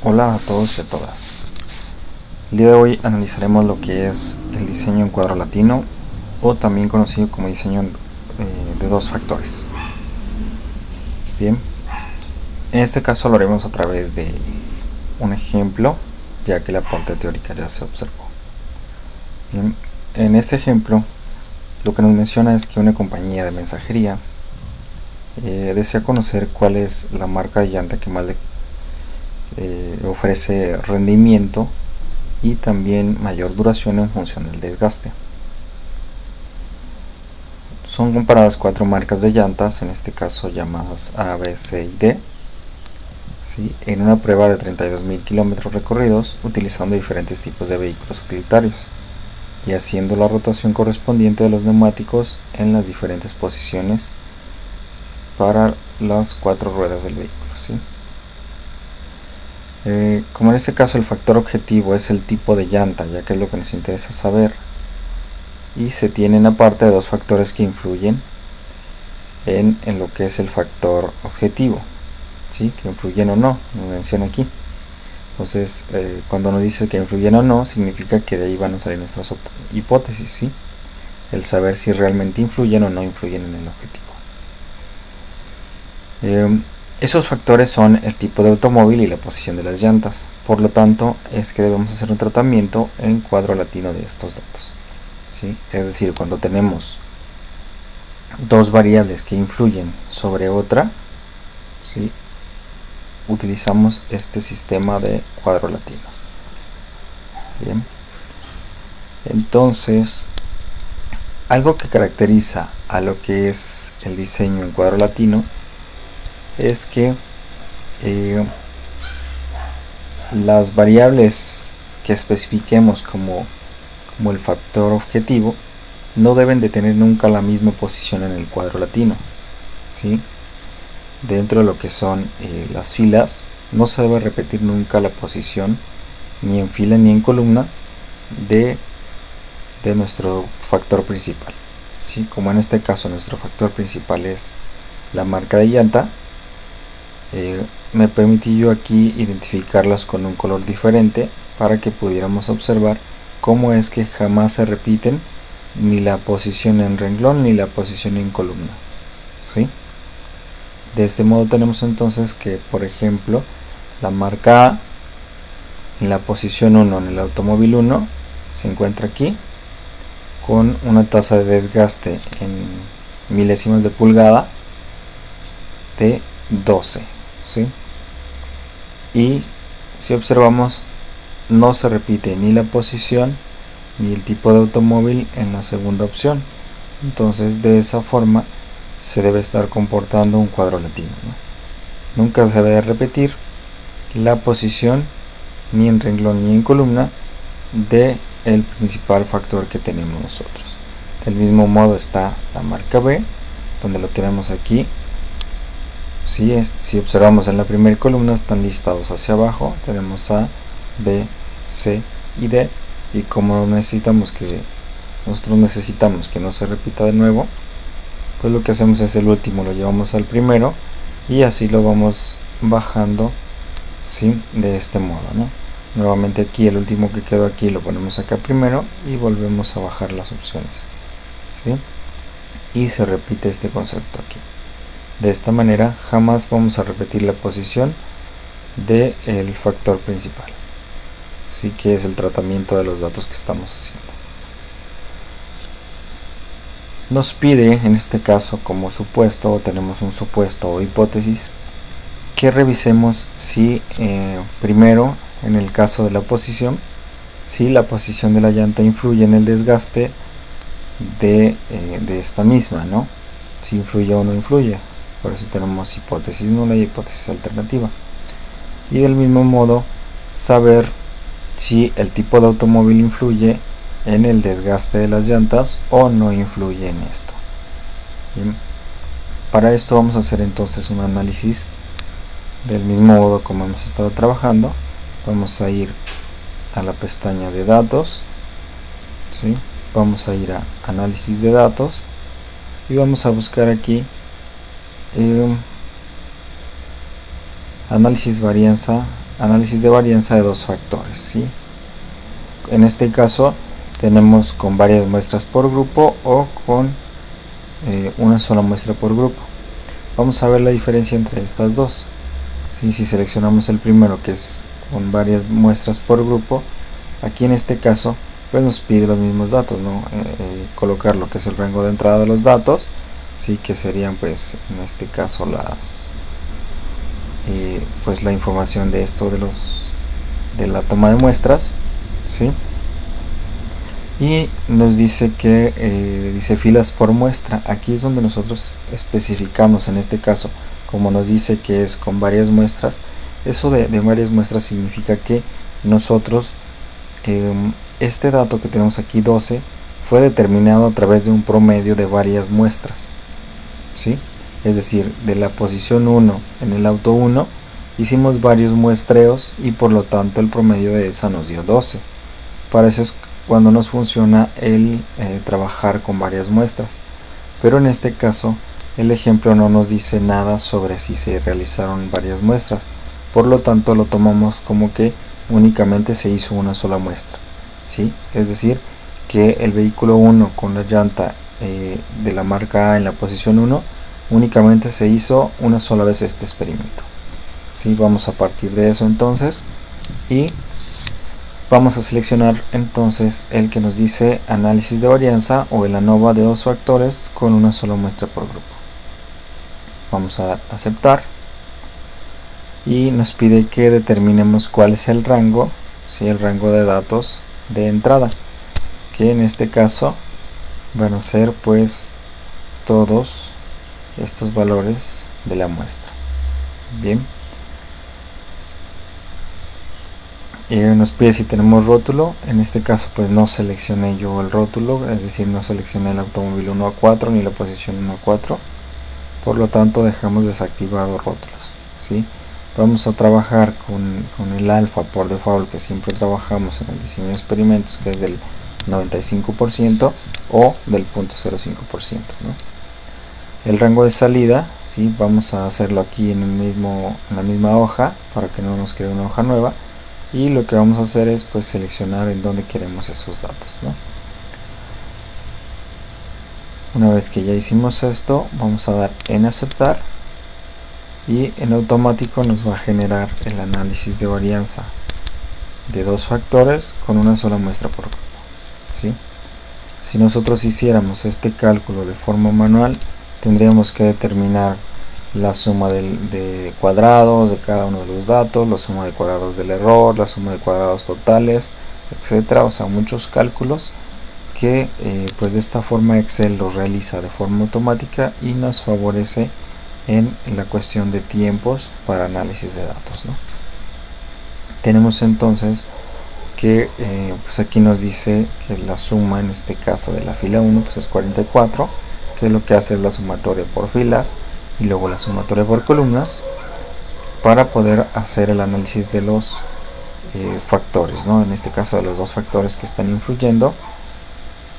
Hola a todos y a todas. El día de hoy analizaremos lo que es el diseño en cuadro latino, o también conocido como diseño de dos factores. Bien, en este caso lo haremos a través de un ejemplo, ya que la parte teórica ya se observó. Bien, en este ejemplo lo que nos menciona es que una compañía de mensajería desea conocer cuál es la marca de llanta que más le ofrece rendimiento y también mayor duración en función del desgaste. Son comparadas 4 marcas de llantas, en este caso llamadas A, B, C y D, ¿sí?, en una prueba de 32.000 kilómetros recorridos utilizando diferentes tipos de vehículos utilitarios y haciendo la rotación correspondiente de los neumáticos en las diferentes posiciones para las 4 ruedas del vehículo, ¿sí? Como en este caso el factor objetivo es el tipo de llanta, ya que es lo que nos interesa saber, y se tienen aparte de 2 factores que influyen en lo que es el factor objetivo, ¿sí?, que influyen o no, nos menciona aquí. Entonces cuando nos dice que influyen o no, significa que de ahí van a salir nuestras hipótesis, ¿sí?, el saber si realmente influyen o no influyen en el objetivo. Esos factores son el tipo de automóvil y la posición de las llantas. Por lo tanto, es que debemos hacer un tratamiento en cuadro latino de estos datos, ¿sí? Es decir, cuando tenemos dos variables que influyen sobre otra, ¿sí?, utilizamos este sistema de cuadro latino. Bien. Entonces, algo que caracteriza a lo que es el diseño en cuadro latino es que las variables que especifiquemos como el factor objetivo no deben de tener nunca la misma posición en el cuadro latino, ¿sí? Dentro de lo que son las filas, no se debe repetir nunca la posición ni en fila ni en columna de nuestro factor principal, ¿sí? Como en este caso nuestro factor principal es la marca de llanta, me permití yo aquí identificarlas con un color diferente para que pudiéramos observar cómo es que jamás se repiten ni la posición en renglón ni la posición en columna, ¿sí? De este modo tenemos entonces que, por ejemplo, la marca A en la posición 1 en el automóvil 1 se encuentra aquí con una tasa de desgaste en milésimas de pulgada de 12, ¿sí? Y si observamos, no se repite ni la posición ni el tipo de automóvil en la segunda opción. Entonces de esa forma se debe estar comportando un cuadro latino, ¿no? Nunca se debe repetir la posición ni en renglón ni en columna de el principal factor que tenemos nosotros. Del mismo modo está la marca B, donde lo tenemos aquí. Si observamos en la primera columna están listados hacia abajo, tenemos A, B, C y D, y como nosotros necesitamos que no se repita de nuevo, pues lo que hacemos es el último lo llevamos al primero y así lo vamos bajando, ¿sí?, de este modo, ¿no? Nuevamente aquí el último que quedó aquí lo ponemos acá primero y volvemos a bajar las opciones, ¿sí?, y se repite este concepto aquí. De esta manera jamás vamos a repetir la posición del factor principal, ¿sí?, que es el tratamiento de los datos que estamos haciendo. Nos pide en este caso como supuesto, o tenemos un supuesto o hipótesis, que revisemos si primero, en el caso de la posición, si la posición de la llanta influye en el desgaste de esta misma, ¿no?, si influye o no influye. Por eso tenemos hipótesis nula y hipótesis alternativa. Y del mismo modo saber si el tipo de automóvil influye en el desgaste de las llantas o no influye en esto. Bien. Para esto vamos a hacer entonces un análisis del mismo modo como hemos estado trabajando. Vamos a ir a la pestaña de datos, ¿sí?, vamos a ir a análisis de datos y vamos a buscar aquí análisis varianza análisis de varianza de dos factores, ¿sí? En este caso tenemos con varias muestras por grupo o con una sola muestra por grupo. Vamos a ver la diferencia entre estas dos. ¿Sí? Si seleccionamos el primero, que es con varias muestras por grupo, aquí en este caso pues nos pide los mismos datos, ¿no? Colocar lo que es el rango de entrada de los datos, sí, que serían pues en este caso pues la información de esto de la toma de muestras, ¿sí? Y nos dice que dice filas por muestra. Aquí es donde nosotros especificamos, en este caso, como nos dice que es con varias muestras, eso de varias muestras significa que nosotros este dato que tenemos aquí, 12, fue determinado a través de un promedio de varias muestras, ¿sí? Es decir, de la posición 1 en el auto 1 hicimos varios muestreos y por lo tanto el promedio de esa nos dio 12. Para eso es cuando nos funciona el trabajar con varias muestras. Pero en este caso el ejemplo no nos dice nada sobre si se realizaron varias muestras, por lo tanto lo tomamos como que únicamente se hizo una sola muestra, ¿sí? Es decir, que el vehículo 1 con la llanta de la marca A en la posición 1 únicamente se hizo una sola vez este experimento, ¿sí? Vamos a partir de eso entonces y vamos a seleccionar entonces el que nos dice análisis de varianza o el ANOVA de dos factores con una sola muestra por grupo. Vamos a aceptar y nos pide que determinemos cuál es el rango, ¿sí? El rango de datos de entrada, que en este caso van a ser pues todos estos valores de la muestra. Bien, nos pide si tenemos rótulo. En este caso pues no seleccioné yo el rótulo, es decir, no seleccioné el automóvil 1 a 4 ni la posición 1 a 4, por lo tanto dejamos desactivados rótulos, ¿sí? Vamos a trabajar con el alfa por default que siempre trabajamos en el diseño de experimentos, que es del 95% o del 0.05%, ¿no? El rango de salida, ¿sí? Vamos a hacerlo aquí en la misma hoja para que no nos quede una hoja nueva, y lo que vamos a hacer es pues seleccionar en dónde queremos esos datos, ¿no? Una vez que ya hicimos esto, vamos a dar en aceptar y en automático nos va a generar el análisis de varianza de dos factores con una sola muestra por grupo, ¿sí? Si nosotros hiciéramos este cálculo de forma manual, tendríamos que determinar la suma de cuadrados de cada uno de los datos, la suma de cuadrados del error, la suma de cuadrados totales, etcétera. O sea, muchos cálculos que pues de esta forma Excel los realiza de forma automática y nos favorece en la cuestión de tiempos para análisis de datos, ¿no? Tenemos entonces que pues aquí nos dice que la suma en este caso de la fila 1 pues es 44, que lo que hace es la sumatoria por filas y luego la sumatoria por columnas para poder hacer el análisis de los factores, ¿no? En este caso de los dos factores que están influyendo.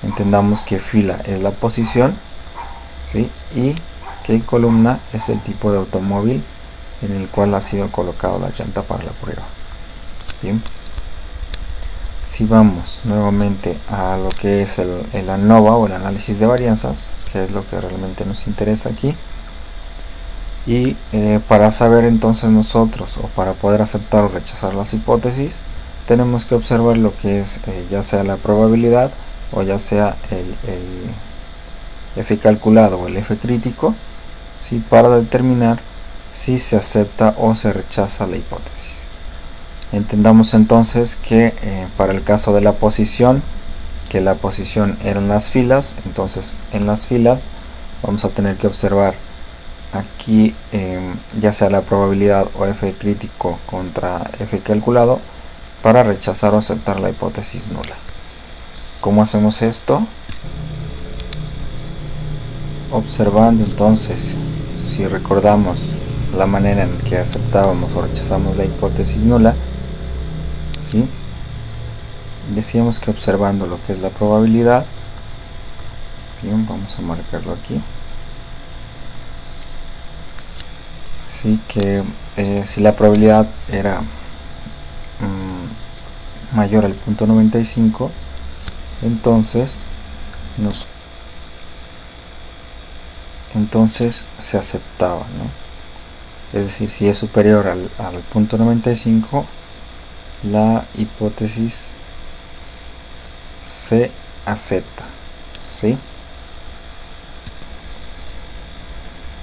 Entendamos que fila es la posición, ¿sí? Y que columna es el tipo de automóvil en el cual ha sido colocado la llanta para la prueba. Bien, si vamos nuevamente a lo que es el ANOVA o el análisis de varianzas, que es lo que realmente nos interesa aquí, y para saber entonces nosotros, o para poder aceptar o rechazar las hipótesis, tenemos que observar lo que es ya sea la probabilidad o ya sea el F calculado o el F crítico, ¿sí? Para determinar si se acepta o se rechaza la hipótesis. Entendamos entonces que para el caso de la posición, que la posición eran las filas, entonces en las filas vamos a tener que observar aquí ya sea la probabilidad o F crítico contra F calculado para rechazar o aceptar la hipótesis nula. ¿Cómo hacemos esto? Observando entonces, si recordamos la manera en que aceptábamos o rechazamos la hipótesis nula, ¿sí? Decíamos que observando lo que es la probabilidad, bien, vamos a marcarlo aquí, ¿sí? Que si la probabilidad era mayor al punto 95, entonces se aceptaba, ¿no? Es decir, si es superior al punto 95, la hipótesis se acepta, ¿sí?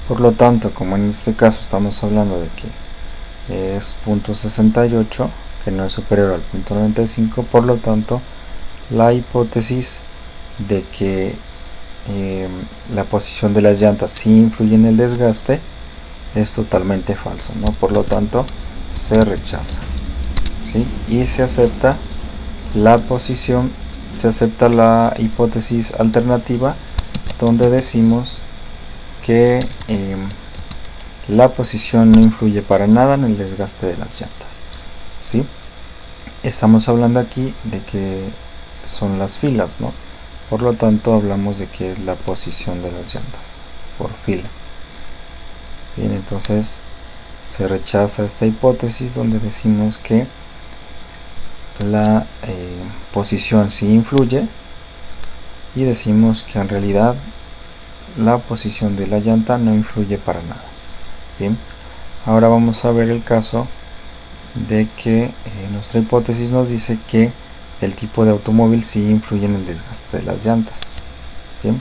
Por lo tanto, como en este caso estamos hablando de que es punto 68, que no es superior al punto 95, por lo tanto la hipótesis de que la posición de las llantas sí influye en el desgaste es totalmente falso, ¿no? Por lo tanto se rechaza, ¿sí? Y se acepta la hipótesis alternativa, donde decimos que la posición no influye para nada en el desgaste de las llantas, ¿sí? Estamos hablando aquí de que son las filas, ¿no? Por lo tanto hablamos de que es la posición de las llantas por fila. Bien, entonces se rechaza esta hipótesis donde decimos que la posición sí influye, y decimos que en realidad la posición de la llanta no influye para nada. Bien, ahora vamos a ver el caso de que nuestra hipótesis nos dice que el tipo de automóvil sí influye en el desgaste de las llantas. Bien,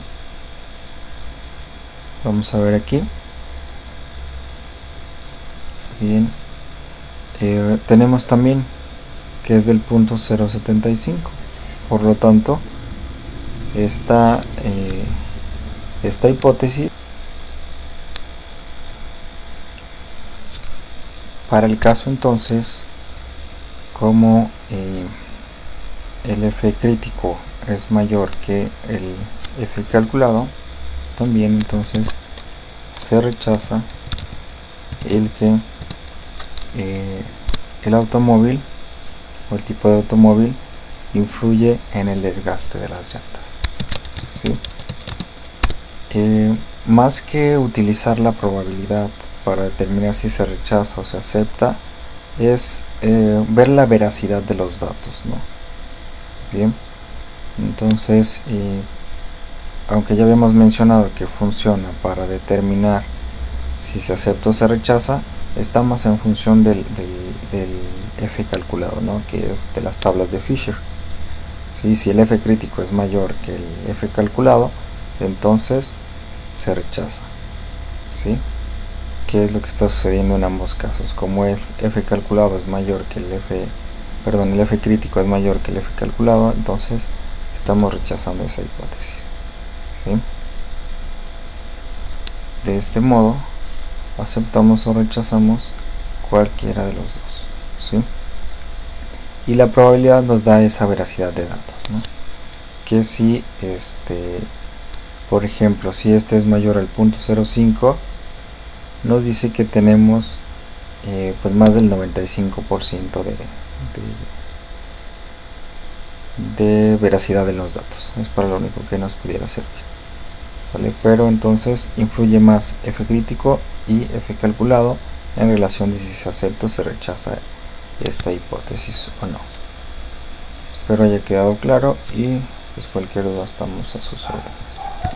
vamos a ver aquí. Bien, tenemos también que es del punto 0.75, por lo tanto esta hipótesis, para el caso entonces, como el F crítico es mayor que el F calculado, también entonces se rechaza el que el automóvil o el tipo de automóvil influye en el desgaste de las llantas, ¿sí? Más que utilizar la probabilidad para determinar si se rechaza o se acepta, es ver la veracidad de los datos, ¿no? Bien, entonces aunque ya habíamos mencionado que funciona para determinar si se acepta o se rechaza, está más en función del F calculado, ¿no? Que es de las tablas de Fisher. ¿Sí? Si el F crítico es mayor que el F calculado, entonces se rechaza, ¿sí? ¿Qué es lo que está sucediendo en ambos casos? Como el F calculado es mayor que el F crítico es mayor que el F calculado, entonces estamos rechazando esa hipótesis, ¿sí? De este modo aceptamos o rechazamos cualquiera de los dos, ¿sí? Y la probabilidad nos da esa veracidad de datos, ¿no? Que si por ejemplo, si este es mayor al punto 0.5, nos dice que tenemos pues más del 95% de veracidad de los datos. Es para lo único que nos pudiera servir, ¿vale? Pero entonces influye más F crítico y F calculado en relación de si se acepta o se rechaza esta hipótesis o no. Espero haya quedado claro, y pues cualquier duda estamos a sus órdenes.